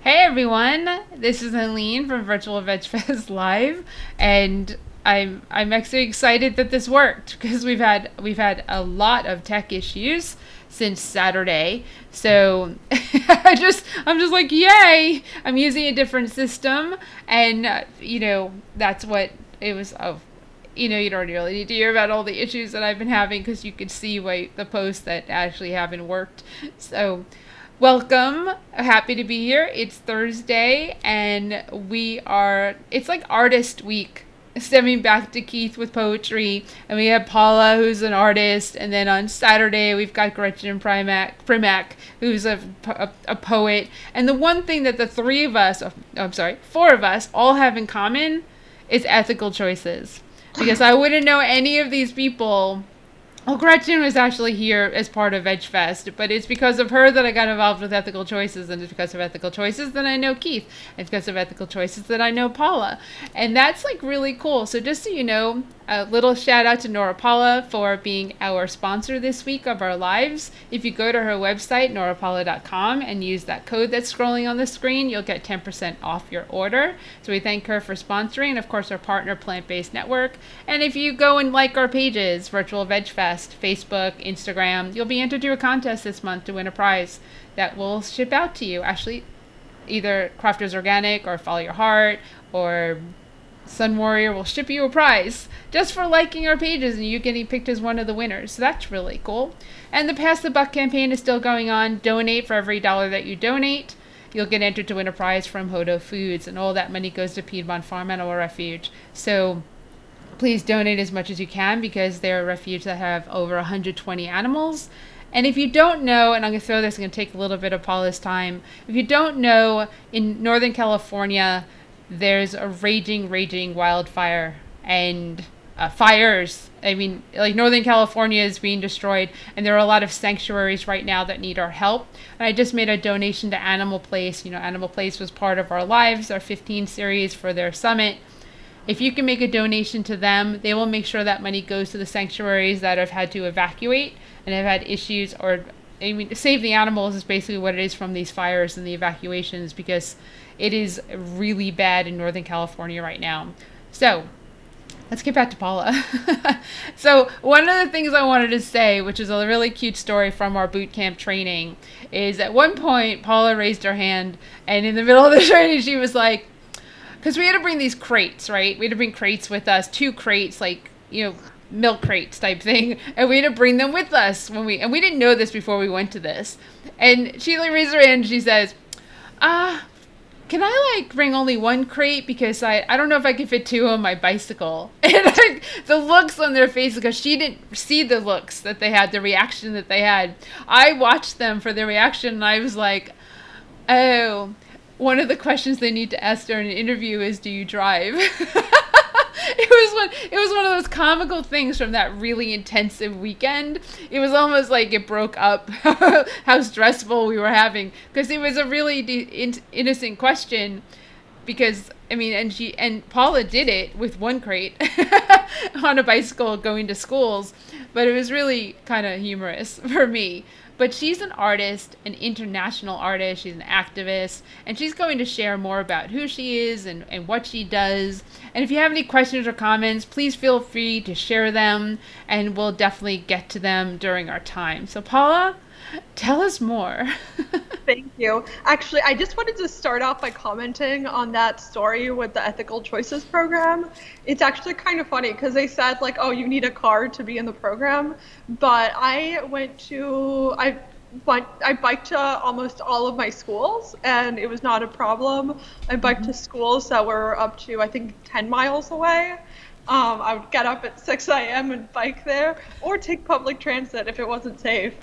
Hey everyone, this is Eileen from Virtual Veg Fest Live, and I'm actually excited that this worked because we've had a lot of tech issues since Saturday. So I'm just like yay! I'm using a different system, and that's what it was. Oh, you don't really need to hear about all the issues that I've been having because you could see the posts that actually haven't worked. So welcome. Happy to be here. It's Thursday and it's like artist week. Stemming back to Keith with poetry, and we have Paula, who's an artist, and then on Saturday we've got Gretchen Primack, who's a poet. And the one thing that the three of us, oh, I'm sorry, four of us, all have in common is ethical choices. Because I wouldn't know any of these people. Well, Gretchen was actually here as part of VegFest, but it's because of her that I got involved with ethical choices, and it's because of ethical choices that I know Keith. It's because of ethical choices that I know Paula. And that's like really cool. So just so you know, a little shout out to Nora Paula for being our sponsor this week of our lives. If you go to her website, norapaula.com, and use that code that's scrolling on the screen, you'll get 10% off your order. So we thank her for sponsoring, and of course our partner Plant Based Network. And if you go and like our pages, Virtual Veg Fest, Facebook, Instagram, you'll be entered to a contest this month to win a prize that will ship out to you. Actually, either Crafters Organic or Follow Your Heart or Sun Warrior will ship you a prize just for liking our pages and you getting picked as one of the winners. So that's really cool. And the Pass the Buck campaign is still going on. Donate for every dollar that you donate. You'll get entered to win a prize from Hodo Foods, and all that money goes to Piedmont Farm Animal Refuge. So please donate as much as you can because they're a refuge that have over 120 animals. And if you don't know, and I'm going to throw this, I'm going to take a little bit of Paula's time. If you don't know, in Northern California, there's a raging wildfire and fires. I mean, like Northern California is being destroyed, and there are a lot of sanctuaries right now that need our help. And I just made a donation to Animal Place. Animal Place was part of our Lives, our 15 series for their summit. If you can make a donation to them, they will make sure that money goes to the sanctuaries that have had to evacuate and have had issues, or I mean, to save the animals is basically what it is from these fires and the evacuations, because it is really bad in Northern California right now. So let's get back to Paula. So one of the things I wanted to say, which is a really cute story from our boot camp training, is at one point Paula raised her hand, and in the middle of the training she was like, because we had to bring these crates, right? We had to bring crates with us, 2 crates, like, milk crates type thing, and we had to bring them with us and we didn't know this before we went to this. And she like raised her hand and she says, can I like bring only 1 crate because I don't know if I can fit 2 on my bicycle. And like, the looks on their face, because she didn't see the looks that they had, the reaction that they had. I watched them for their reaction and I was like, oh, one of the questions they need to ask during an interview is, do you drive? It was one of those comical things from that really intensive weekend. It was almost like it broke up how stressful we were having, because it was a really innocent question. Because I mean, and Paula did it with 1 crate on a bicycle going to schools, but it was really kind of humorous for me. But she's an artist, an international artist. She's an activist, and she's going to share more about who she is and what she does. And if you have any questions or comments, please feel free to share them, and we'll definitely get to them during our time. So Paula, tell us more. Thank you. Actually, I just wanted to start off by commenting on that story with the ethical choices program. It's actually kind of funny because they said like, oh, you need a car to be in the program. But I biked to almost all of my schools, and it was not a problem. I biked to schools that were up to, I think, 10 miles away. I would get up at 6 a.m. and bike there, or take public transit if it wasn't safe.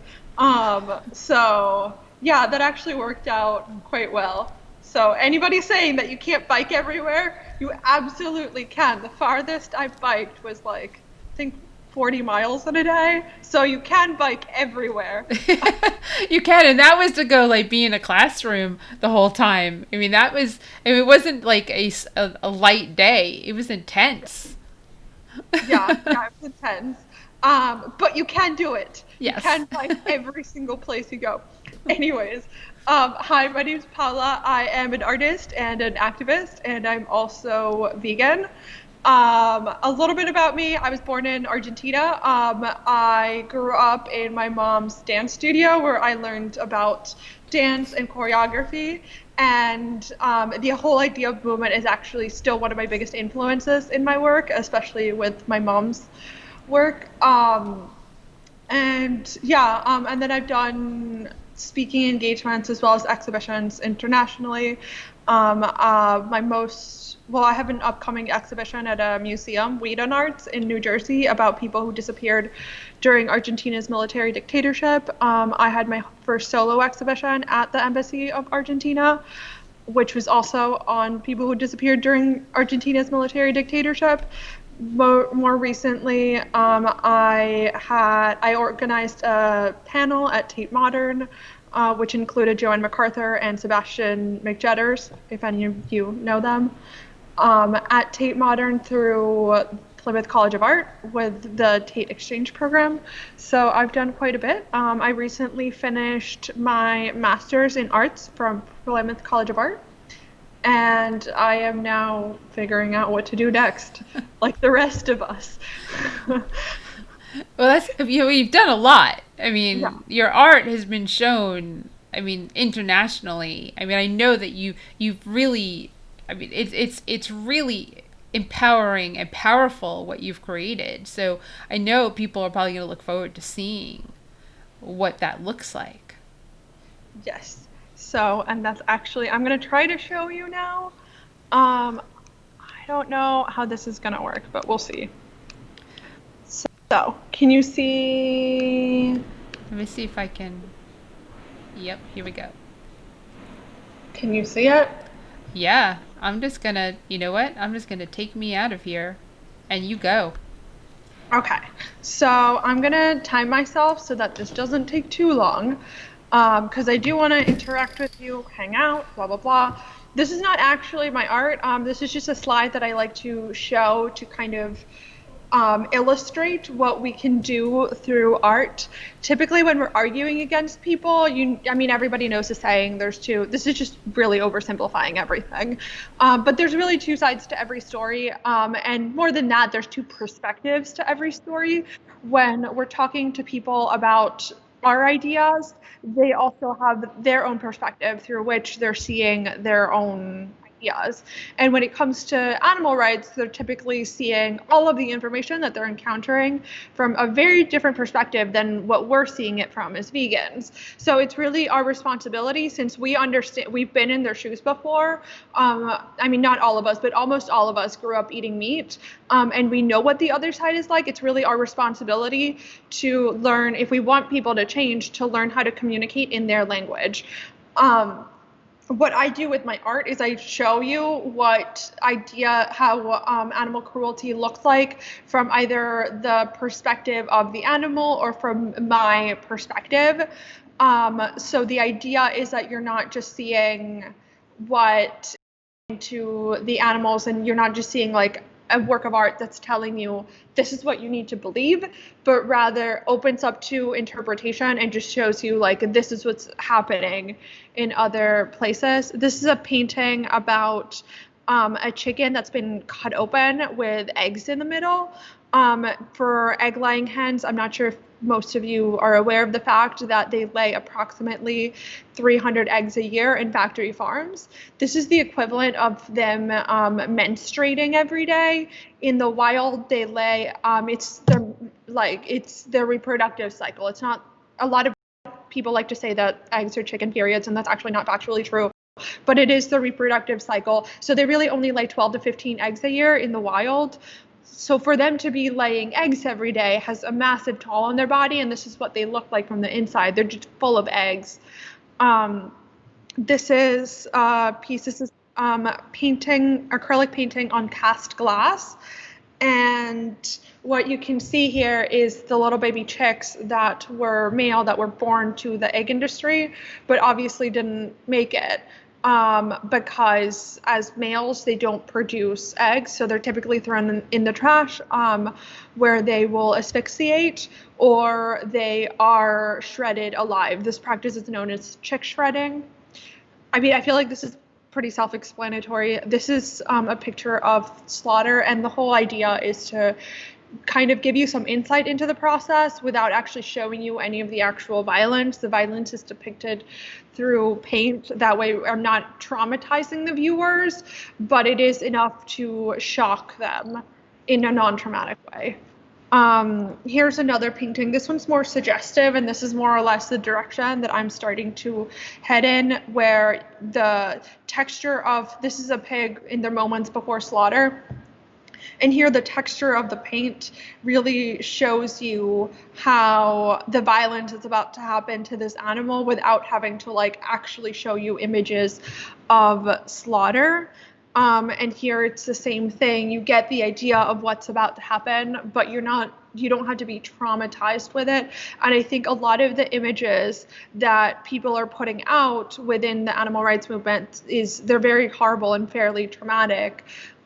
So yeah, that actually worked out quite well. So anybody saying that you can't bike everywhere, you absolutely can. The farthest I biked was like, I think 40 miles in a day. So you can bike everywhere. You can, and that was to go like be in a classroom the whole time. I mean, it wasn't like a light day. It was intense. Yeah, it was intense. But you can do it. You Yes. can bike every single place you go. Anyways, hi, my name's Paula. I am an artist and an activist, and I'm also vegan. A little bit about me. I was born in Argentina. I grew up in my mom's dance studio where I learned about dance and choreography. And the whole idea of movement is actually still one of my biggest influences in my work, especially with my mom's work. And then I've done speaking engagements as well as exhibitions internationally. I have an upcoming exhibition at a museum, Whedon Arts, in New Jersey, about people who disappeared during Argentina's military dictatorship. I had my first solo exhibition at the Embassy of Argentina, which was also on people who disappeared during Argentina's military dictatorship. More recently, I organized a panel at Tate Modern, which included Joanne MacArthur and Sebastian McJetters, if any of you know them, at Tate Modern through Plymouth College of Art with the Tate Exchange program. So I've done quite a bit. I recently finished my master's in arts from Plymouth College of Art, and I am now figuring out what to do next, like the rest of us. Well, that's you've done a lot. I Yeah. mean, your art has been shown. I mean, internationally. I mean, I know that you've really. I mean, it's really empowering and powerful what you've created. So I know people are probably going to look forward to seeing what that looks like. Yes. So, and that's actually, I'm going to try to show you now. Um, I don't know how this is going to work, but we'll see. So, can you see? Let me see if I can. Yep, here we go. Can you see it? Yeah, I'm just gonna. You know what? I'm just gonna take me out of here, and you go. Okay. So, I'm going to time myself so that this doesn't take too long. Because I do want to interact with you, hang out, blah, blah, blah. This is not actually my art. This is just a slide that I like to show to kind of illustrate what we can do through art. Typically, when we're arguing against people, everybody knows the saying. There's two. This is just really oversimplifying everything, but there's really two sides to every story, and more than that, there's two perspectives to every story. When we're talking to people about our ideas, they also have their own perspective through which they're seeing their own ideas. And when it comes to animal rights, they're typically seeing all of the information that they're encountering from a very different perspective than what we're seeing it from as vegans. So it's really our responsibility, since we understand, we've been in their shoes before. Not all of us, but almost all of us grew up eating meat, and we know what the other side is like. It's really our responsibility to learn, if we want people to change, to learn how to communicate in their language. What I do with my art is I show you how animal cruelty looks like from either the perspective of the animal or from my perspective. So the idea is that you're not just seeing what to the animals, and you're not just seeing like a work of art that's telling you this is what you need to believe, but rather opens up to interpretation and just shows you like this is what's happening in other places. This is a painting about a chicken that's been cut open with eggs in the middle. For egg-laying hens, I'm not sure if most of you are aware of the fact that they lay approximately 300 eggs a year in factory farms. This is the equivalent of them menstruating every day. In the wild, they lay. It's their reproductive cycle. It's not. A lot of people like to say that eggs are chicken periods, and that's actually not factually true. But it is the reproductive cycle. So they really only lay 12 to 15 eggs a year in the wild. So for them to be laying eggs every day has a massive toll on their body, and this is what they look like from the inside. They're just full of eggs. This is pieces of painting, acrylic painting on cast glass. And what you can see here is the little baby chicks that were male that were born to the egg industry, but obviously didn't make it. because as males, they don't produce eggs, so they're typically thrown in the trash, where they will asphyxiate or they are shredded alive. This practice is known as chick shredding. I mean, I feel like this is pretty self-explanatory. This is a picture of slaughter, and the whole idea is to kind of give you some insight into the process without actually showing you any of the actual violence. The violence is depicted through paint. That way I'm not traumatizing the viewers, but it is enough to shock them in a non-traumatic way. Here's another painting. This one's more suggestive, and this is more or less the direction that I'm starting to head in, where the texture of, this is a pig in their moments before slaughter. And here the texture of the paint really shows you how the violence is about to happen to this animal without having to like actually show you images of slaughter. And here it's the same thing. You get the idea of what's about to happen, but you don't have to be traumatized with it. And I think a lot of the images that people are putting out within the animal rights movement they're very horrible and fairly traumatic.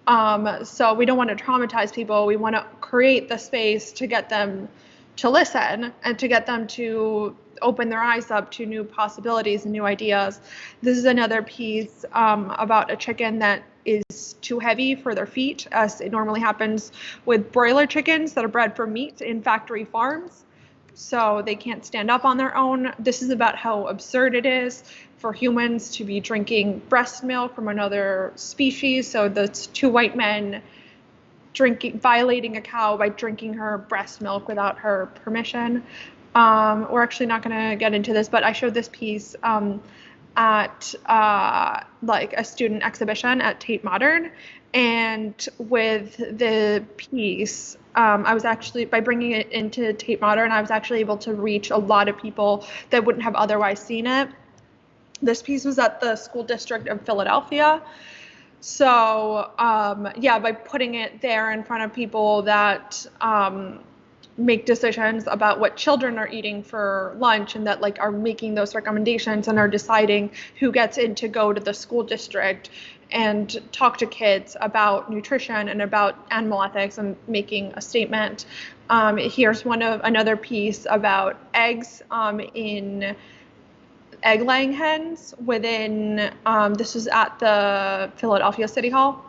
So we don't want to traumatize people. We want to create the space to get them to listen and to get them to open their eyes up to new possibilities and new ideas. This is another piece about a chicken that is too heavy for their feet, as it normally happens with broiler chickens that are bred for meat in factory farms. So they can't stand up on their own. This is about how absurd it is for humans to be drinking breast milk from another species. So that's two white men violating a cow by drinking her breast milk without her permission. We're actually not going to get into this, but I showed this piece at like a student exhibition at Tate Modern. And with the piece, I was actually, by bringing it into Tate Modern, I was actually able to reach a lot of people that wouldn't have otherwise seen it. This piece was at the school district of Philadelphia. So yeah, by putting it there in front of people that make decisions about what children are eating for lunch, and that like are making those recommendations and are deciding who gets in to go to the school district and talk to kids about nutrition and about animal ethics and making a statement. Here's another piece about eggs in egg-laying hens within, this is at the Philadelphia City Hall.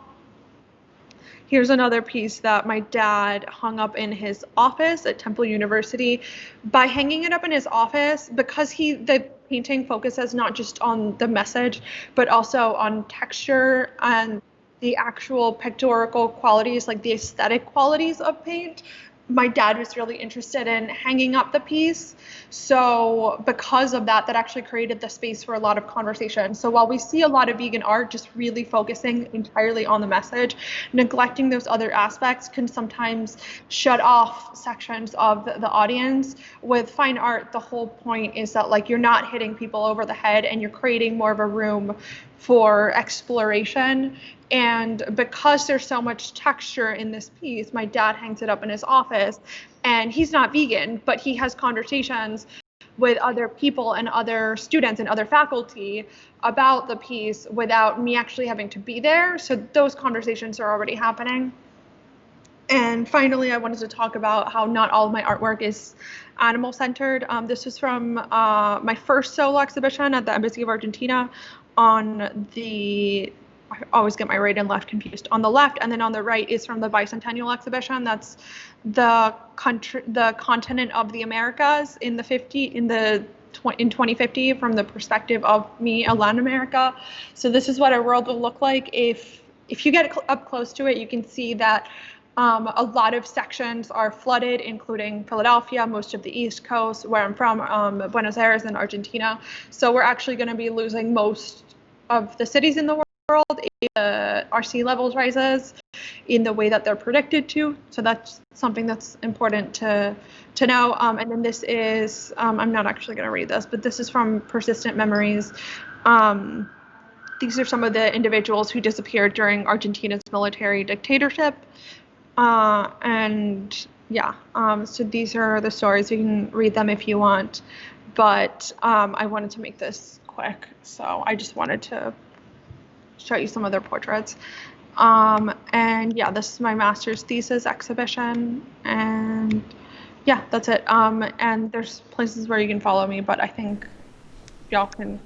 Here's another piece that my dad hung up in his office at Temple University. By hanging it up in his office, because the painting focuses not just on the message, but also on texture and the actual pictorial qualities, like the aesthetic qualities of paint, my dad was really interested in hanging up the piece. So because of that, that actually created the space for a lot of conversation. So while we see a lot of vegan art just really focusing entirely on the message, neglecting those other aspects can sometimes shut off sections of the audience. With fine art, the whole point is that like you're not hitting people over the head and you're creating more of a room for exploration. And because there's so much texture in this piece, my dad hangs it up in his office, and he's not vegan, but he has conversations with other people and other students and other faculty about the piece without me actually having to be there. So those conversations are already happening. And finally, I wanted to talk about how not all of my artwork is animal-centered. This was from my first solo exhibition at the Embassy of Argentina on the, I always get my right and left confused, on the left, and then on the right is from the Bicentennial exhibition. That's the continent of the Americas in 2050 from the perspective of me in Latin America. So this is what our world will look like if you get up close to it. You can see that a lot of sections are flooded, including Philadelphia, most of the East Coast, where I'm from, Buenos Aires and Argentina. So we're actually going to be losing most of the cities in the world if our sea levels rises in the way that they're predicted to. So that's something that's important to know. And then this is, I'm not actually going to read this, but this is from Persistent Memories. These are some of the individuals who disappeared during Argentina's military dictatorship. And yeah, so these are the stories. You can read them if you want, but I wanted to make this quick, so I just wanted to show you some of their portraits. And yeah, this is my master's thesis exhibition, and yeah, that's it. And there's places where you can follow me, but I think y'all can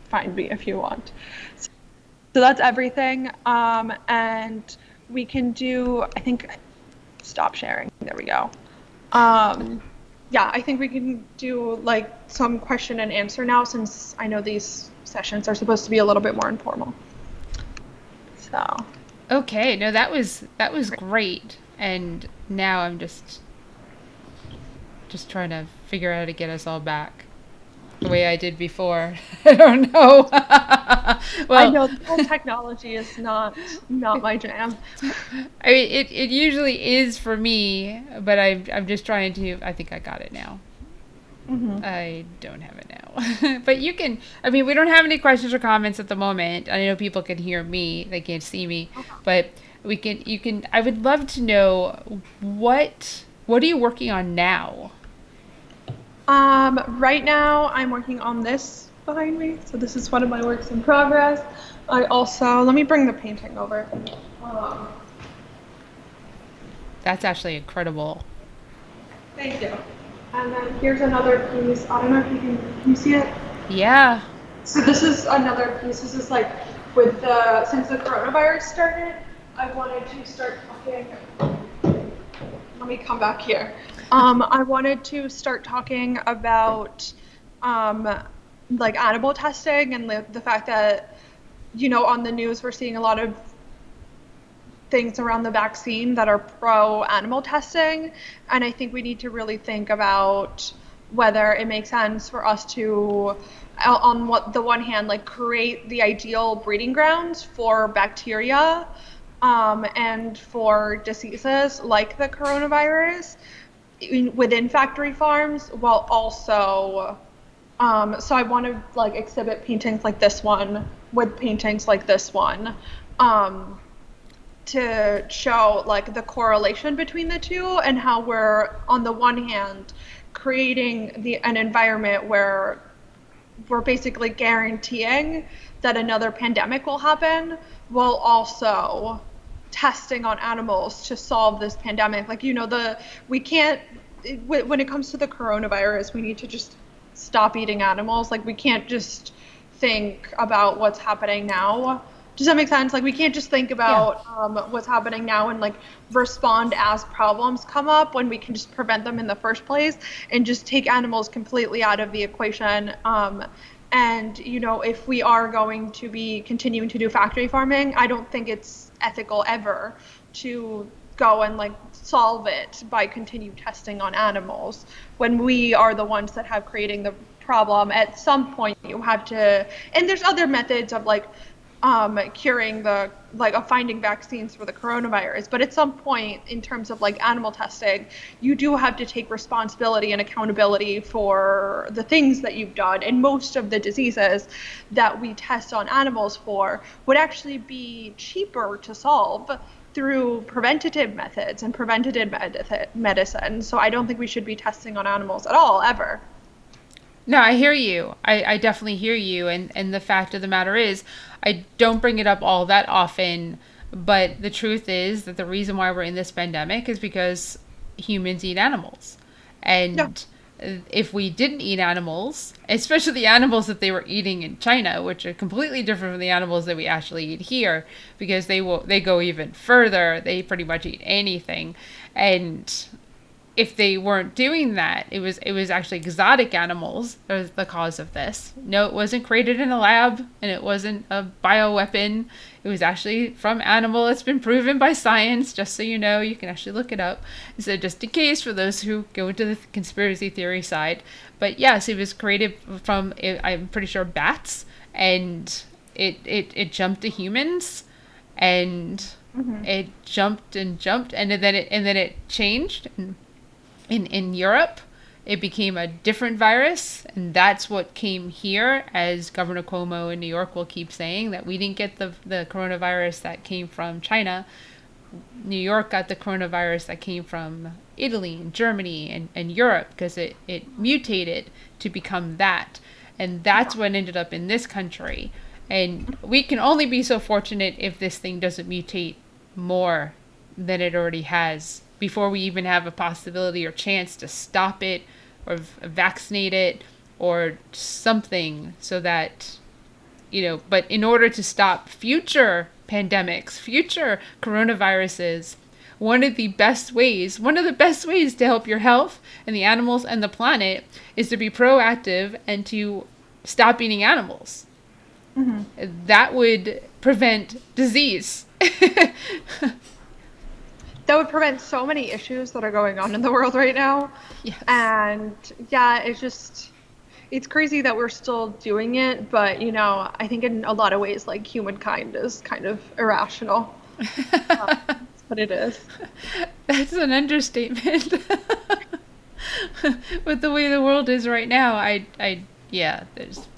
find me if you want. So that's everything. And we can do, I think, stop sharing. There we go. Um, yeah, I think we can do like some question and answer now, since I know these sessions are supposed to be a little bit more informal. So, Okay, no, that was great. And now I'm just trying to figure out how to get us all back the way I did before. I don't know. I Well, know the whole technology is not my jam. I mean, it usually is for me, but I'm just trying to. I think I got it now. Hmm. I don't have it now. But you can, I mean, we don't have any questions or comments at the moment. I know people can hear me, they can't see me, but you can, I would love to know what are you working on now? Right now I'm working on this behind me. So this is one of my works in progress. I also, let me bring the painting over. Um, That's actually incredible. Thank you. And then here's another piece. I don't know if can you see it? Yeah. So this is another piece. This is like with since the coronavirus started, I wanted to start talking. Let me come back here. I wanted to start talking about um, like animal testing and the fact that, on the news we're seeing a lot of things around the vaccine that are pro animal testing. And I think we need to really think about whether it makes sense for us to, on the one hand, like create the ideal breeding grounds for bacteria and for diseases like the coronavirus within factory farms, while also so I want to like exhibit paintings like this one with paintings like this one, um, to show like the correlation between the two, and how we're on the one hand creating an environment where we're basically guaranteeing that another pandemic will happen, while also testing on animals to solve this pandemic. Like, we can't, when it comes to the coronavirus, we need to just stop eating animals. Like, we can't just think about what's happening now. Does that make sense? Like, we can't just think Yeah. about what's happening now and like respond as problems come up, when we can just prevent them in the first place and just take animals completely out of the equation. And if we are going to be continuing to do factory farming, I don't think it's ethical ever to go and like solve it by continued testing on animals, when we are the ones that have creating the problem. At some point you have to, and there's other methods of like curing of finding vaccines for the coronavirus. But at some point, in terms of like animal testing, you do have to take responsibility and accountability for the things that you've done. And most of the diseases that we test on animals for would actually be cheaper to solve through preventative methods and preventative medicine. So I don't think we should be testing on animals at all, ever. No, I hear you. I definitely hear you. And the fact of the matter is, I don't bring it up all that often, but the truth is that the reason why we're in this pandemic is because humans eat animals. Yeah. And if we didn't eat animals, especially the animals that they were eating in China, which are completely different from the animals that we actually eat here, because they go even further. They pretty much eat anything. And if they weren't doing that, it was actually exotic animals that was the cause of this. No, it wasn't created in a lab, and it wasn't a bioweapon. It was actually from animal. It's been proven by science. Just so you know, you can actually look it up. So just in case for those who go into the conspiracy theory side, but yes, it was created from, I'm pretty sure, bats, and it jumped to humans, and Mm-hmm. it jumped and jumped, and then it changed. And in Europe, it became a different virus, and that's what came here, as Governor Cuomo in New York will keep saying, that we didn't get the coronavirus that came from China. New York got the coronavirus that came from Italy and Germany and Europe, because it mutated to become that. And that's Yeah. what ended up in this country. And we can only be so fortunate if this thing doesn't mutate more than it already has before we even have a possibility or chance to stop it or vaccinate it or something so that, but in order to stop future pandemics, future coronaviruses, one of the best ways to help your health and the animals and the planet is to be proactive and to stop eating animals. Hmm. That would prevent disease. That would prevent so many issues that are going on in the world right now. Yes. And yeah, it's crazy that we're still doing it, but I think in a lot of ways, like humankind is kind of irrational. That's what it is. That's an understatement. With the way the world is right now, yeah, there's.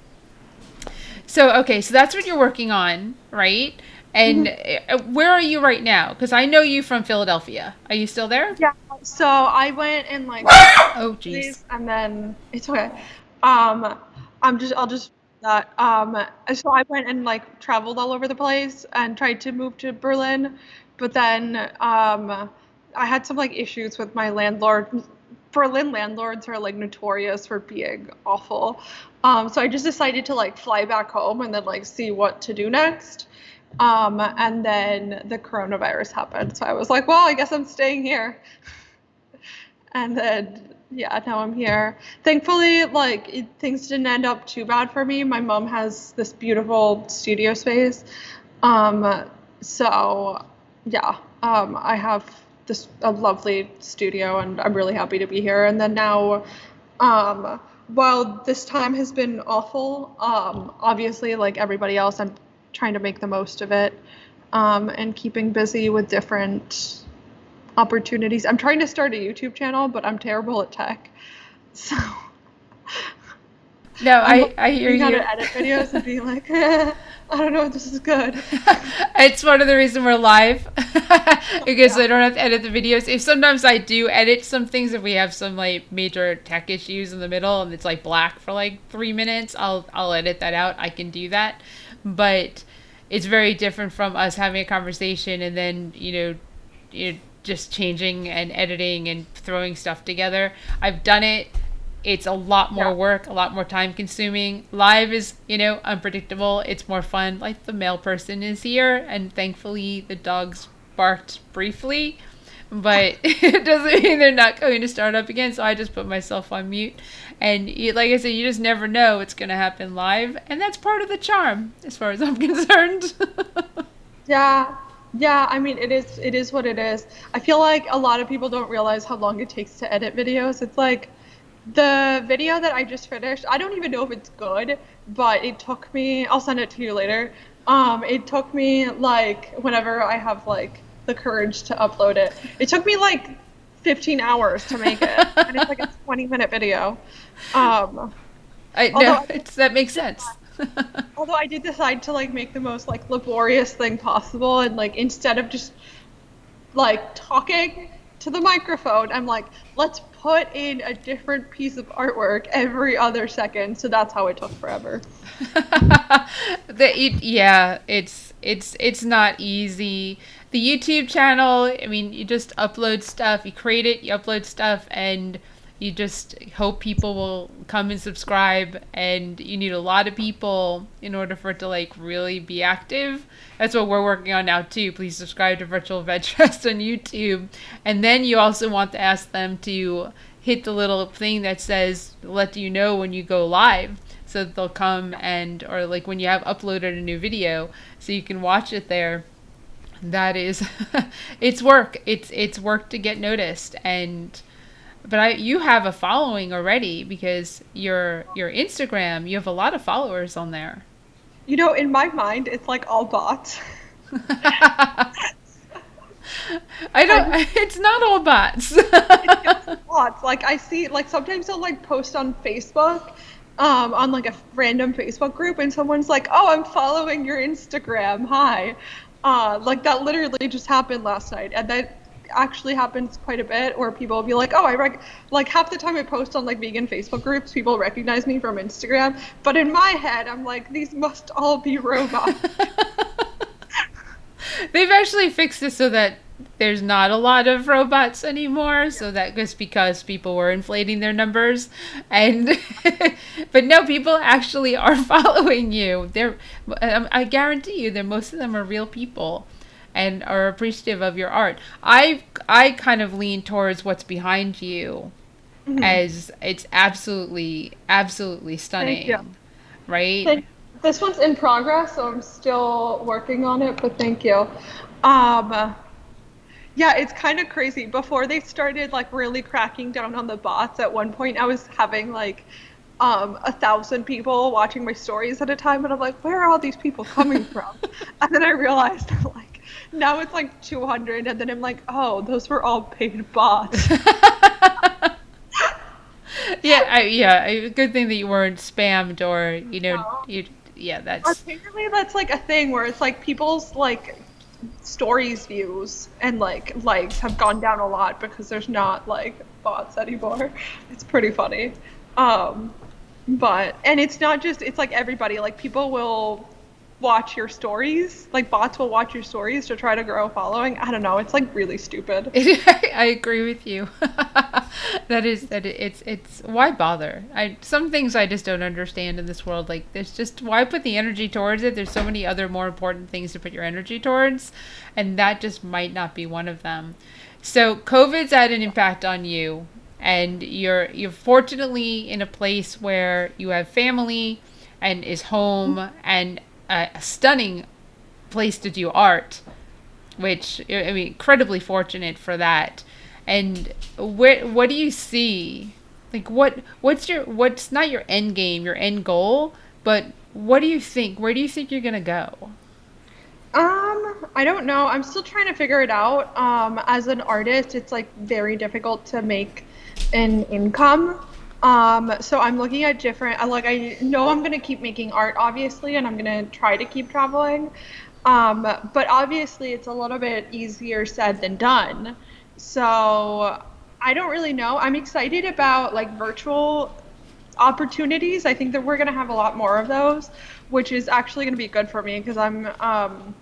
So, okay, so that's what you're working on, right? And Mhm. where are you right now? Because I know you from Philadelphia. Are you still there? Yeah. So I went in like Oh, jeez. days, and then it's okay. I'll just that. So I went and like traveled all over the place and tried to move to Berlin, but then I had some like issues with my landlord. Berlin landlords are like notorious for being awful. So I just decided to like fly back home and then like see what to do next. And then the coronavirus happened. So I was like, well, I guess I'm staying here. And then, yeah, now I'm here. Thankfully, like, things didn't end up too bad for me. My mom has this beautiful studio space. Um, so, yeah, I have a lovely studio, and I'm really happy to be here. And then now, while this time has been awful, obviously, like everybody else, I'm trying to make the most of it, and keeping busy with different opportunities. I'm trying to start a YouTube channel, but I'm terrible at tech. So No, I'm I hear learning how you. to edit videos and being like, I don't know if this is good. It's one of the reasons we're live because Yeah. I don't have to edit the videos. If sometimes I do edit some things, if we have some like major tech issues in the middle and it's like black for like 3 minutes, I'll edit that out. I can do that, but it's very different from us having a conversation and then just changing and editing and throwing stuff together. I've done it. It's a lot more Yeah. work, a lot more time consuming. Live is, unpredictable. It's more fun. Like the male person is here, and thankfully the dogs barked briefly, but it doesn't mean they're not going to start up again. So I just put myself on mute. And like I said, you just never know what's going to happen live. And that's part of the charm, as far as I'm concerned. Yeah. Yeah, I mean it is what it is. I feel like a lot of people don't realize how long it takes to edit videos. It's like the video that I just finished, I don't even know if it's good, but it took me, I'll send it to you later. It took me like whenever I have like the courage to upload it. It took me like 15 hours to make it. And it's like a 20-minute video. Um, I although no, I did that makes sense. although I did decide to like make the most like laborious thing possible, and like instead of just like talking to the microphone, I'm like, let's put in a different piece of artwork every other second. So that's how it took forever. Yeah, it's not easy. The YouTube channel, I mean, you just upload stuff, you create it, you upload stuff, and you just hope people will come and subscribe. And you need a lot of people in order for it to like really be active. That's what we're working on now too. Please subscribe to Virtual Veg Fest on YouTube, and then you also want to ask them to hit the little thing that says let you know when you go live so that they'll come and or like when you have uploaded a new video so you can watch it there. That is it's work. It's work to get noticed. And but you have a following already because your Instagram, you have a lot of followers on there. In my mind, it's like all bots. I I don't just it's not all bots. It feels like bots. Like I see, like sometimes I'll like post on Facebook, on like a random Facebook group, and someone's like, "Oh, I'm following your Instagram. Hi." Like that literally just happened last night, and then actually happens quite a bit where people will be like, oh, like half the time I post on like vegan Facebook groups, people recognize me from Instagram. But in my head, I'm like, these must all be robots. They've actually fixed it so that there's not a lot of robots anymore, Yeah. so that just because people were inflating their numbers. And but no, people actually are following you. I guarantee you that most of them are real people and are appreciative of your art. I kind of lean towards what's behind you, Mhm. as it's absolutely Thank you. stunning, right? Thank This one's in progress, so I'm still working on it, but thank you. Um, Yeah, it's kind of crazy. Before they started like really cracking down on the bots, at one point I was having like 1,000 people watching my stories at a time, and I'm like, where are all these people coming from? And then I realized like now it's like 200, and then I'm like, oh, those were all paid bots. Good thing that you weren't spammed or No. yeah, that's Apparently that's like a thing where it's like people's like stories views and like likes have gone down a lot because there's not like bots anymore. It's pretty funny. Um, but and it's not just it's like everybody like people will watch your stories like bots will watch your stories to try to grow a following. I don't know. It's like really stupid. I agree with you. It's why bother? I Some things I just don't understand in this world. Like there's just why put the energy towards it? There's so many other more important things to put your energy towards, and that just might not be one of them. So COVID's had an impact on you, and you're fortunately in a place where you have family and is home and a stunning place to do art, which I mean, incredibly fortunate for that. And what do you see? Like what's not your end game, your end goal, but what do you think? Where do you think you're gonna go? I don't know. I'm still trying to figure it out. As an artist, it's like very difficult to make an income. So I'm looking at different, like I know I'm gonna keep making art, obviously, and I'm gonna try to keep traveling. But obviously it's a little bit easier said than done. So I don't really know. I'm excited about like virtual opportunities. I think that we're gonna have a lot more of those, which is actually gonna be good for me because I'm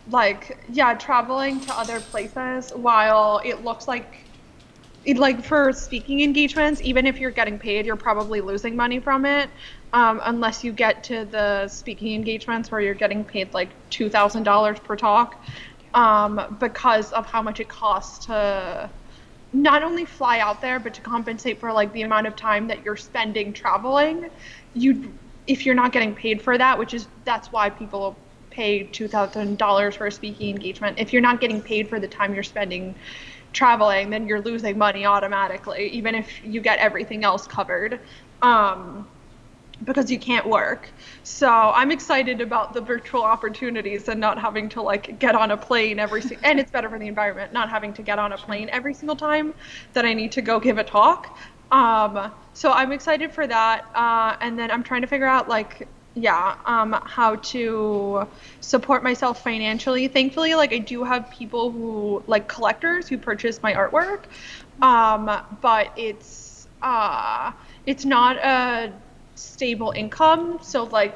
like yeah traveling to other places while it looks like like for speaking engagements, even if you're getting paid, you're probably losing money from it, unless you get to the speaking engagements where you're getting paid like $2,000 per talk, because of how much it costs to not only fly out there, but to compensate for like the amount of time that you're spending traveling. You, if you're not getting paid for that, which is that's why people pay $2,000 for a speaking engagement. If you're not getting paid for the time you're spending traveling, then you're losing money automatically, even if you get everything else covered, because you can't work. So I'm excited about the virtual opportunities and not having to like get on a plane and it's better for the environment, not having to get on a plane every single time that I need to go give a talk. So I'm excited for that. And then I'm trying to figure out like yeah, how to support myself financially. Thankfully, like I do have people who like collectors who purchase my artwork, but it's not a stable income. So like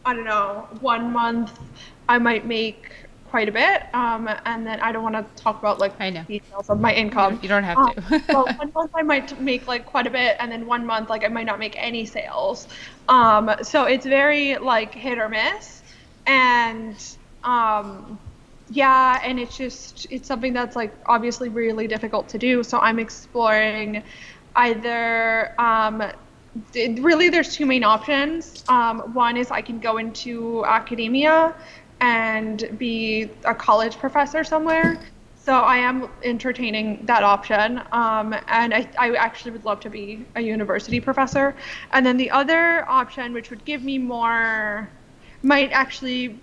I don't know, 1 month I might make quite a bit, and then I don't want to talk about like I know. details of my income. You don't have But to. 1 month I might make like quite a bit, and then 1 month like I might not make any sales. So it's very like hit or miss, and um, yeah, and it's something that's like obviously really difficult to do. So I'm exploring either really there's two main options. One is I can go into academia and be a college professor somewhere. So I am entertaining that option. And I actually would love to be a university professor. And then the other option, which would give me more, might actually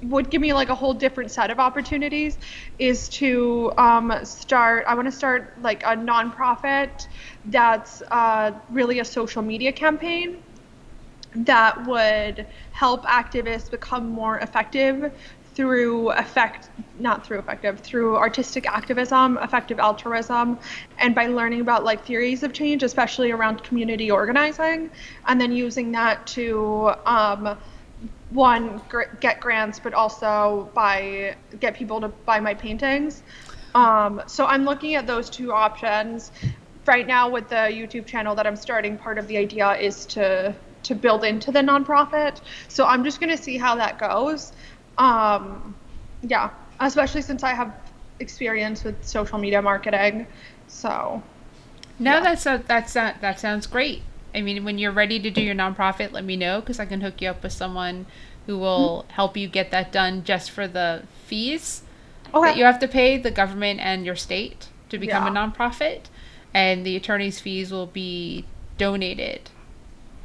would give me like a whole different set of opportunities is to I want to start like a nonprofit that's really a social media campaign that would help activists become more effective through through artistic activism, effective altruism, and by learning about like theories of change, especially around community organizing, and then using that to get grants, but also get people to buy my paintings. So I'm looking at those two options right now with the YouTube channel that I'm starting. Part of the idea is to build into the nonprofit. So I'm just going to see how that goes. Yeah, especially since I have experience with social media marketing. So, No, yeah. that sounds great. I mean, when you're ready to do your nonprofit, let me know because I can hook you up with someone who will help you get that done just for the fees that Okay. you have to pay the government and your state to become a Yeah. nonprofit, and the attorney's fees will be donated.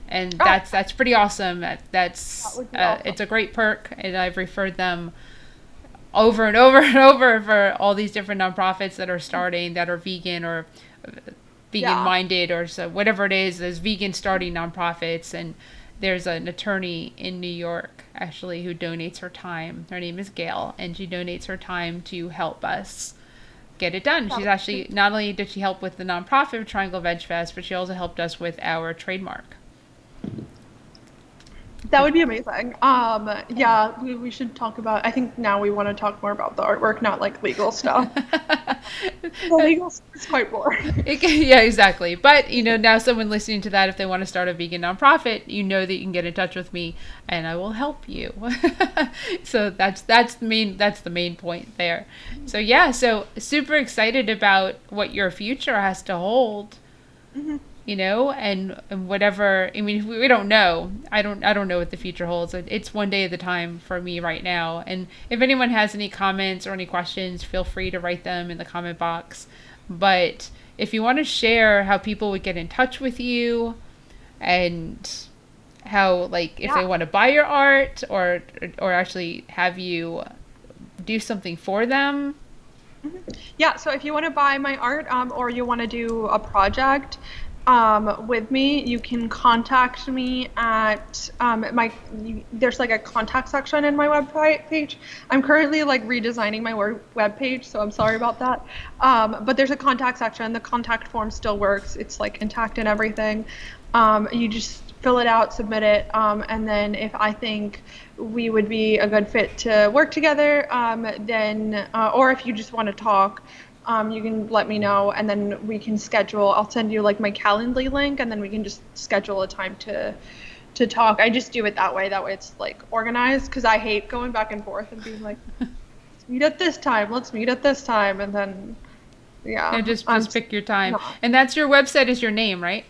And Oh, that's pretty awesome. that That's would be awesome. it's a great perk, and I've referred them over and over and over for all these different nonprofits that are starting that are vegan or vegan Yeah. minded or so whatever it is. There's vegan starting nonprofits, and there's an attorney in New York actually who donates her time. Her name is Gail, and she donates her time to help us get it done. That She's would be actually not only did she help with the nonprofit Triangle Veg Fest, but she also helped us with our trademark. That would be amazing. Yeah, we should talk about. I think now we want to talk more about the artwork, not like legal stuff. The legal stuff is quite boring. Yeah, exactly. But now someone listening to that, if they want to start a vegan nonprofit, you know that you can get in touch with me, and I will help you. So that's the main point there. So yeah, so super excited about what your future has to hold. Mhm. And whatever. I mean, we don't know. I don't know what the future holds. It's one day at a time for me right now. And if anyone has any comments or any questions, feel free to write them in the comment box. But if you want to share how people would get in touch with you and how, like, if they Yeah. want to buy your art or actually have you do something for them. Yeah, so if you want to buy my art, or you want to do a project with me, you can contact me at there's like a contact section in my website page. I'm currently like redesigning my web page, so I'm sorry about that. But there's a contact section. The contact form still works. It's like intact and everything. You just fill it out, submit it, and then if I think we would be a good fit to work together, then or if you just want to talk, you can let me know, and then we can schedule. I'll send you like my Calendly link, and then we can just schedule a time to talk. I just do it that way. That way it's like organized, because I hate going back and forth and being like, let's meet at this time. Let's meet at this time, and then And yeah, just pick your time. not. And that's your website is your name, right?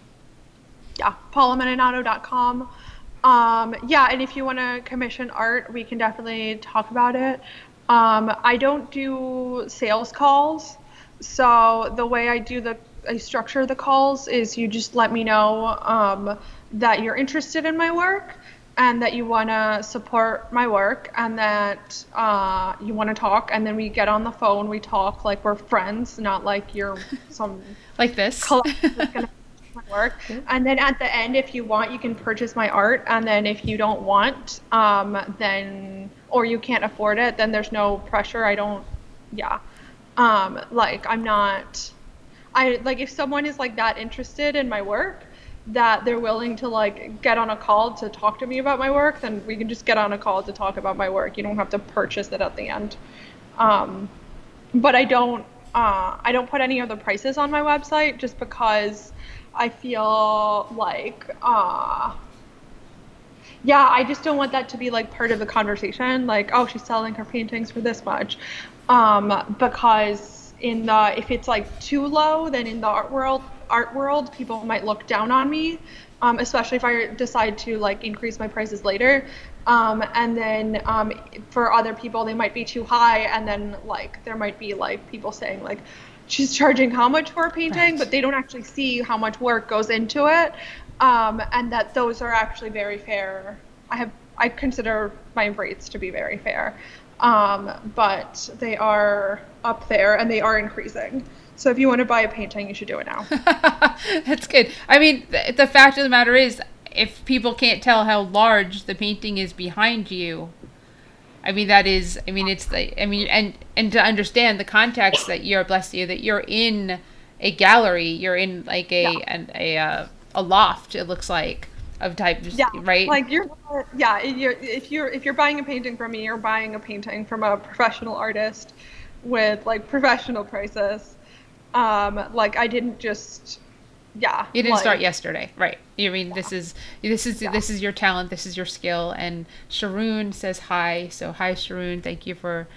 Yeah, paulamentinato.com. Yeah, and if you want to commission art, we can definitely talk about it. I don't do sales calls, so the way I structure the calls is you just let me know that you're interested in my work and that you want to support my work and that you want to talk, and then we get on the phone, we talk like we're friends, not like you're some Like this. collector that's gonna my work. And then at the end, if you want, you can purchase my art. And then if you don't want, then or you can't afford it, then there's no pressure. I don't, yeah. Like I'm not. I like if someone is like that interested in my work that they're willing to like get on a call to talk to me about my work, then we can just get on a call to talk about my work. You don't have to purchase it at the end. Um, but I don't put any of the prices on my website just because I feel like yeah, I just don't want that to be like part of the conversation, like, oh, she's selling her paintings for this much. Because if it's like too low, then in the art world, people might look down on me, especially if I decide to like increase my prices later. And then for other people, they might be too high, and then like there might be like people saying like, she's charging how much for a painting, Right. but they don't actually see how much work goes into it, and that those are actually very fair. I consider my rates to be very fair, but they are up there and they are increasing. So if you want to buy a painting, you should do it now. That's good. I mean, the fact of the matter is, if people can't tell how large the painting is behind you, I mean, that is, I mean, it's like, I mean, and to understand the context that you're blessed you that you're in a gallery, you're in like Yeah. a loft. It looks like of types, Yeah, right? like if you're buying a painting from me, you're buying a painting from a professional artist with like professional prices. Like I didn't just, yeah, You didn't start like yesterday, right? I mean, yeah, yeah. this is your talent, this is your skill. And Sharoon says hi. So hi, Sharoon. Thank you for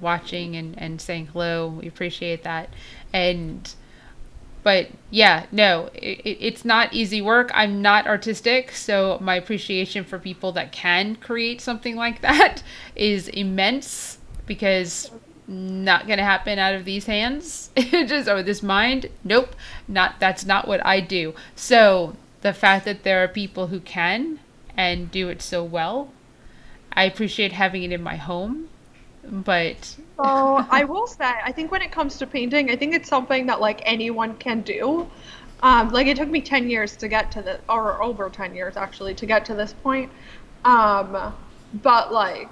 watching and saying hello. We appreciate that. And but yeah, no, it's not easy work. I'm not artistic, so my appreciation for people that can create something like that is immense because not gonna happen out of these hands. Just or this mind. Nope, not that's not what I do. So the fact that there are people who can and do it so well, I appreciate having it in my home. But So I will say, I think when it comes to painting, I think it's something that like anyone can do. Like it took me 10 years to get to the, or over 10 years actually, to get to this point. But like,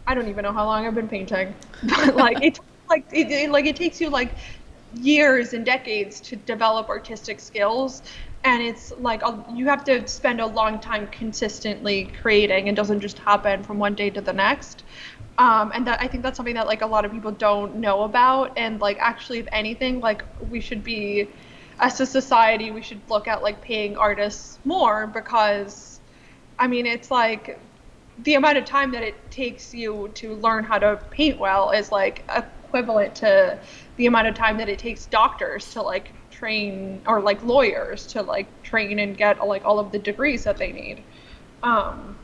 I don't even know how long I've been painting, but like it takes you like years and decades to develop artistic skills. And it's like you have to spend a long time consistently creating. It doesn't just happen from one day to the next. And that I think that's something that like a lot of people don't know about. And like actually, if anything, like we should be, as a society, we should look at like paying artists more because, I mean, it's like the amount of time that it takes you to learn how to paint well is like equivalent to the amount of time that it takes doctors to like train or like lawyers to like train and get like all of the degrees that they need. Um,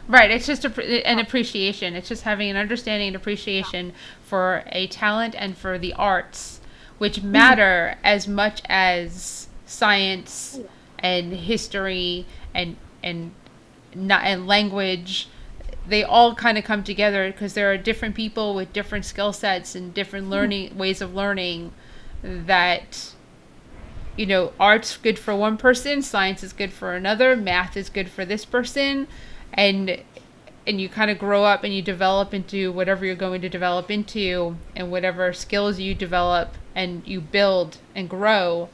right, it's just an appreciation. It's just having an understanding and appreciation for a talent and for the arts, which matter as much as science and history and and not and language. They all kind of come together because there are different people with different skill sets and different learning ways of learning that art's good for one person, science is good for another, math is good for this person, and and you kind of grow up and you develop into whatever you're going to develop into, and whatever skills you develop and you build and grow.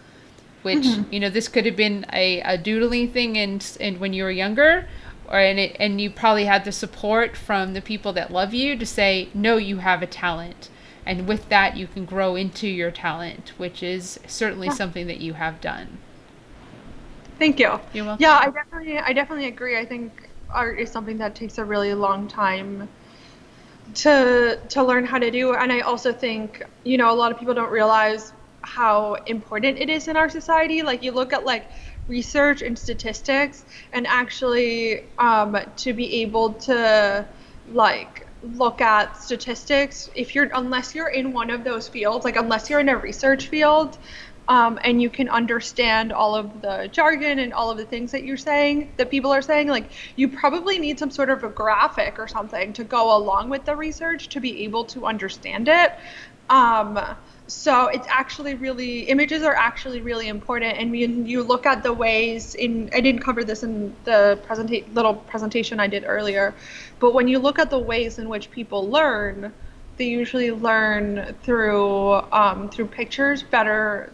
Which this could have been a doodling thing, and when you were younger, and you probably had the support from the people that love you to say, no, you have a talent, and with that you can grow into your talent, which is certainly yeah. something that you have done. Thank you. You're Yeah, welcome. I definitely agree. I think art is something that takes a really long time to learn how to do, and I also think, a lot of people don't realize how important it is in our society. Like you look at like research and statistics, and actually to be able to like look at statistics, if you're unless you're in one of those fields, like unless you're in a research field, and you can understand all of the jargon and all of the things that you're saying, that people are saying, like you probably need some sort of a graphic or something to go along with the research to be able to understand it. Um, so it's actually really, images are actually really important. And when you look at the ways I didn't cover this in the little presentation I did earlier, but when you look at the ways in which people learn, they usually learn through pictures better,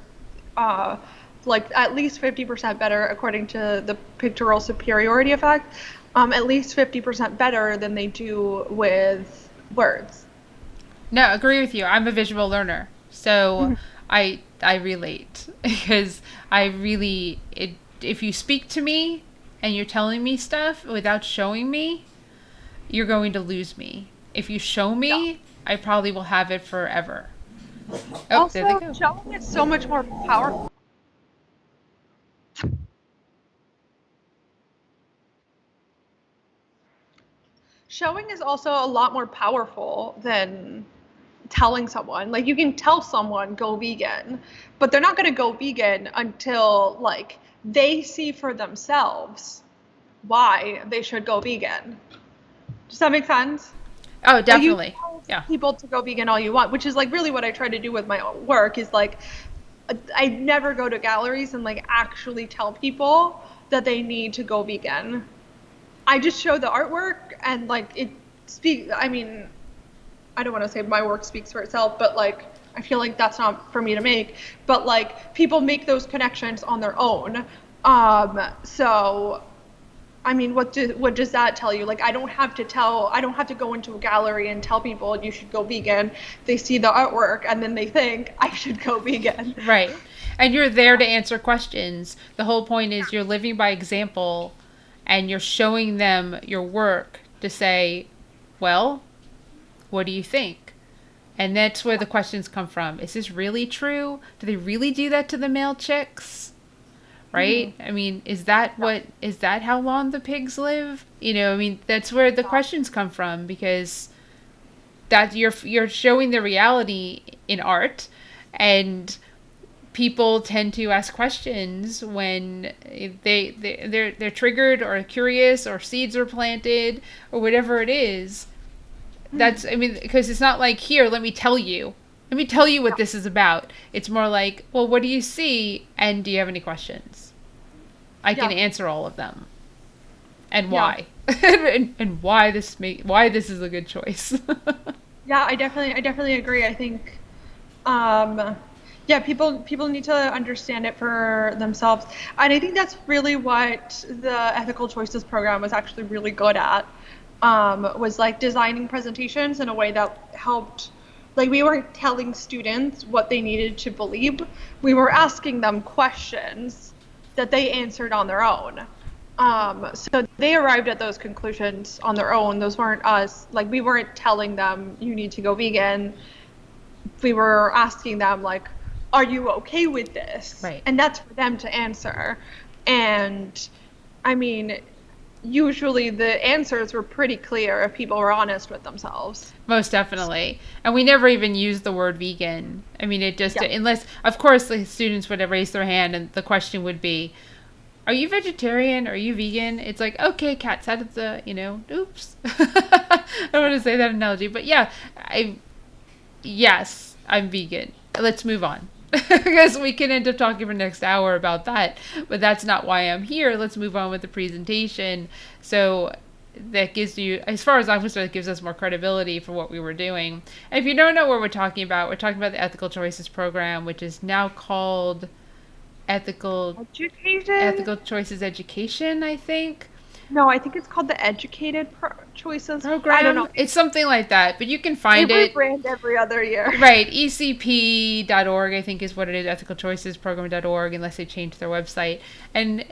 uh, like at least 50% better according to the pictorial superiority effect, at least 50% better than they do with words. No, agree with you. I'm a visual learner, so I relate because I really if you speak to me and you're telling me stuff without showing me, you're going to lose me. If you show Yeah. me, I probably will have it forever. Oh, there they Also, go. showing is so much more powerful. Showing is also a lot more powerful than telling someone. Like you can tell someone go vegan, but they're not going to go vegan until like they see for themselves why they should go vegan. Does that make sense? Oh, Like you can definitely. tell Yeah. people to go vegan all you want, which is like really what I try to do with my work is like I never go to galleries and like actually tell people that they need to go vegan. I just show the artwork and like it's I mean, I don't want to say my work speaks for itself, but like I feel like that's not for me to make. But like people make those connections on their own. So I mean, what does that tell you? Like I don't have to go into a gallery and tell people you should go vegan. They see the artwork and then they think I should go vegan. Right. And you're there to answer questions. The whole point is you're living by example and you're showing them your work to say, well, what do you think? And that's where the questions come from. Is this really true? Do they really do that to the male chicks? Right? I mean, is that how long the pigs live? I mean, that's where the questions come from because that you're showing the reality in art, and people tend to ask questions when they're triggered or curious or seeds are planted or whatever it is. That's, I mean, because it's not like, here, let me tell you what this is about. It's more like, well, what do you see, and do you have any questions? I can answer all of them, and why, and why this is a good choice. Yeah, I definitely agree. I think, yeah, people need to understand it for themselves, and I think that's really what the ethical choices program was actually really good at. Was like designing presentations in a way that helped. Like we weren't telling students what they needed to believe. We were asking them questions that they answered on their own. So they arrived at those conclusions on their own. Those weren't us. Like we weren't telling them you need to go vegan. We were asking them like, are you okay with this? Right. And that's for them to answer. And I mean, usually the answers were pretty clear if people were honest with themselves. Most definitely. And we never even used the word vegan. I mean, it just, unless, of course, the students would have raised their hand and the question would be, are you vegetarian? Are you vegan? It's like, okay, Kat said it's oops. I don't want to say that analogy, but yeah, yes, I'm vegan. Let's move on. Because we can end up talking for the next hour about that, but that's not why I'm here. Let's move on with the presentation. So that gives you, as far as I'm concerned, it gives us more credibility for what we were doing. And if you don't know what we're talking about the Ethical Choices program, which is now called Ethical Choices Education, I think. No, I think it's called the Educated Choices Program. I don't know. It's something like that, but you can find it. They rebrand every other year. Right. ECP.org, I think, is what it is. Ethicalchoicesprogram.org, unless they change their website. And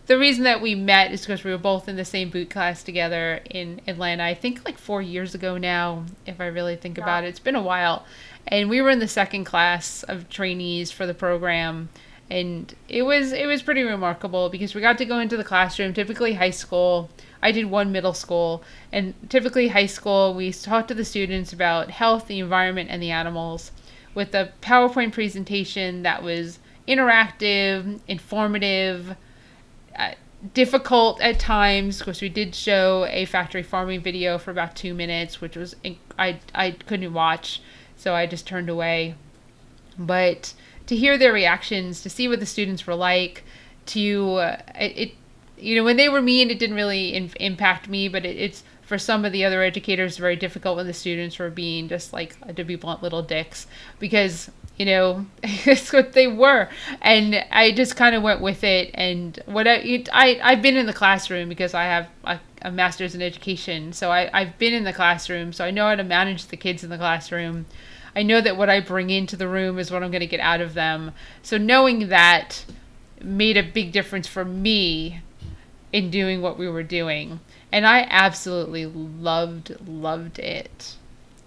the reason that we met is because we were both in the same boot class together in Atlanta. I think like 4 years ago now, if I really think about it. It's been a while. And we were in the second class of trainees for the program. And it was pretty remarkable because we got to go into the classroom, typically high school. I did one middle school, and typically high school, we talked to the students about health, the environment, and the animals with a PowerPoint presentation that was interactive, informative, difficult at times, because we did show a factory farming video for about 2 minutes, which was, I couldn't watch, so I just turned away. But to hear their reactions, to see what the students were like, when they were mean, it didn't really impact me, but it's for some of the other educators very difficult when the students were being just like, to be blunt, little dicks, because it's what they were. And I just kind of went with it. And I've been in the classroom because I have a master's in education, so I've been in the classroom, so I know how to manage the kids in the classroom. I know that what I bring into the room is what I'm going to get out of them. So knowing that made a big difference for me in doing what we were doing. And I absolutely loved it.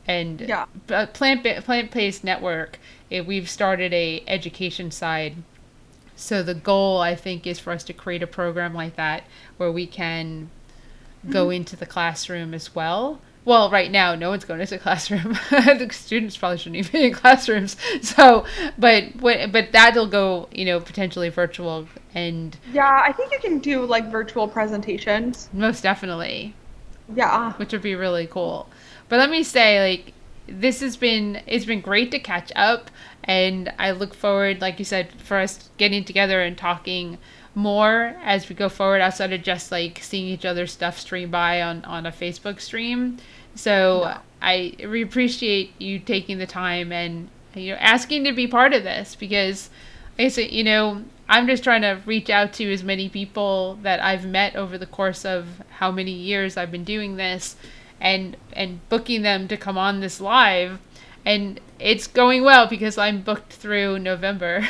And Plant-Based Network, we've started a education side. So the goal, I think, is for us to create a program like that where we can go into the classroom as well. Well, right now, no one's going into the classroom. The students probably shouldn't even be in classrooms. So, but that'll go, potentially virtual. And yeah, I think you can do like virtual presentations. Most definitely. Yeah. Which would be really cool. But let me say, like, it's been great to catch up. And I look forward, like you said, for us getting together and talking more as we go forward outside of just like seeing each other's stuff stream by on a Facebook stream. So No. we appreciate you taking the time and asking to be part of this because I say, I'm just trying to reach out to as many people that I've met over the course of how many years I've been doing this and booking them to come on this live. And it's going well because I'm booked through November.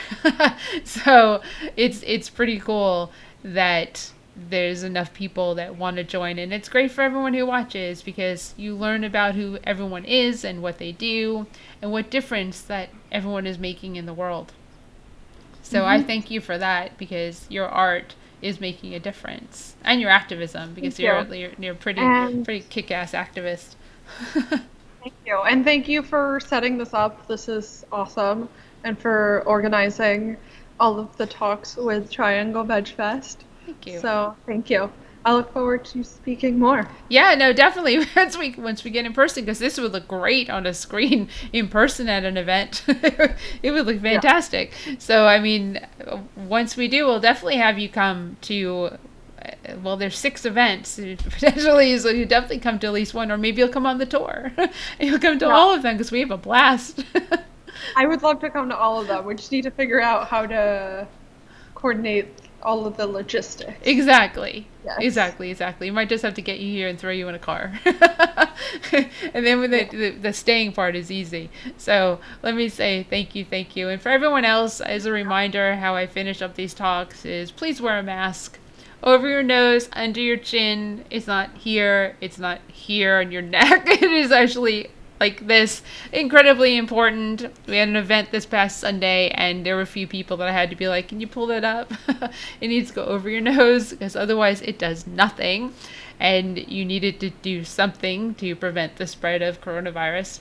So it's pretty cool that there's enough people that want to join, and it's great for everyone who watches because you learn about who everyone is and what they do and what difference that everyone is making in the world. So I Hmm. thank you for that because your art is making a difference, and your activism because Thank you. you're And pretty kick-ass activist. thank you. And thank you for setting this up. This is awesome. And for organizing all of the talks with Triangle Veg Fest. Thank you. So thank you. I look forward to speaking more. Yeah, no, definitely. Once we get in person, because this would look great on a screen in person at an event. It would look Yeah. fantastic. So, I mean, once we do, we'll definitely have you come to. Well, there's 6 events potentially, so you definitely come to at least one, or maybe you'll come on the tour. You'll come to Yeah. all of them because we have a blast. I would love to come to all of them. We just need to figure out how to coordinate all of the logistics. Exactly. Yes. Exactly. You might just have to get you here and throw you in a car. And then with Yeah. the staying part is easy. So let me say thank you. And for everyone else, as a reminder, how I finish up these talks is please wear a mask over your nose, under your chin. It's not here on your neck. It is actually like this, incredibly important. We had an event this past Sunday, and there were a few people that I had to be like, can you pull that up? It needs to go over your nose because otherwise it does nothing. And you needed to do something to prevent the spread of coronavirus.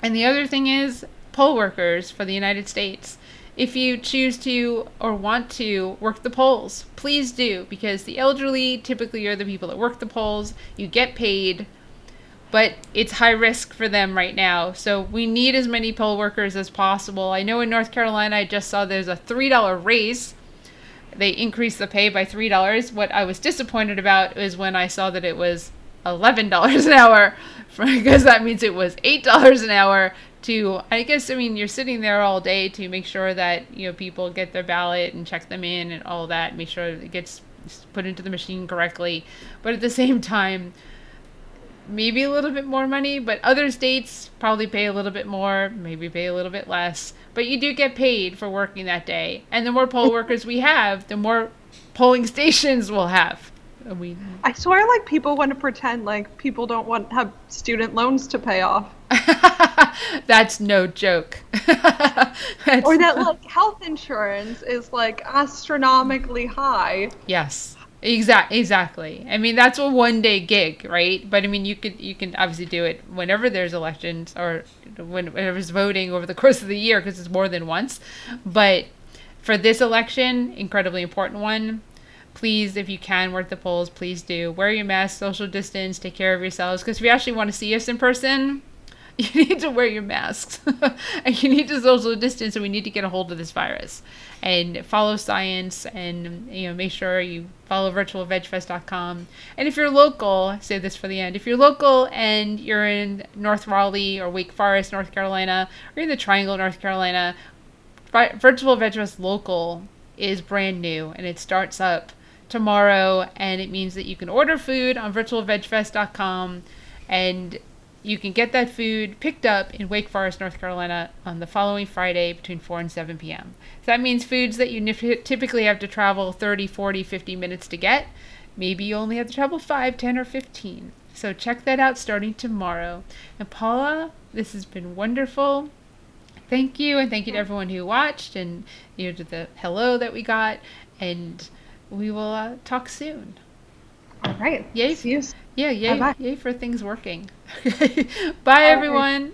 And the other thing is poll workers for the United States. If you choose to or want to work the polls, please do, because the elderly typically are the people that work the polls. You get paid, but it's high risk for them right now. So we need as many poll workers as possible. I know in North Carolina, I just saw there's a $3 raise. They increased the pay by $3. What I was disappointed about is when I saw that it was $11 an hour, because that means it was $8 an hour to, I guess, I mean, you're sitting there all day to make sure that, people get their ballot and check them in and all that, make sure it gets put into the machine correctly. But at the same time, maybe a little bit more money, but other states probably pay a little bit more, maybe pay a little bit less. But you do get paid for working that day. And the more poll workers we have, the more polling stations we'll have. We I swear, like, people want to pretend like people don't want have student loans to pay off. That's no joke. That's Or that, like, health insurance is, like, astronomically high. yes. Exactly. I mean, that's a 1-day gig, right? But I mean, you can obviously do it whenever there's elections or whenever there's voting over the course of the year because it's more than once. But for this election, incredibly important one, please, if you can work the polls, please do. Wear your mask, social distance, take care of yourselves. Because if you actually want to see us in person, you need to wear your masks and you need to social distance, and we need to get a hold of this virus and follow science, and make sure you follow virtualvegfest.com. And if you're local, I say this for the end, if you're local and you're in North Raleigh or Wake Forest, North Carolina, or in the Triangle, North Carolina, Virtual Veg Fest Local is brand new and it starts up tomorrow, and it means that you can order food on virtualvegfest.com, and you can get that food picked up in Wake Forest, North Carolina on the following Friday between 4 and 7 p.m. So that means foods that you typically have to travel 30, 40, 50 minutes to get. Maybe you only have to travel 5, 10, or 15. So check that out starting tomorrow. And Paula, this has been wonderful. Thank you, and thank you to everyone who watched, and to the hello that we got, and we will talk soon. All right. Yay! See you. Yeah, Bye bye. yay for things working. Bye, Bye. everyone.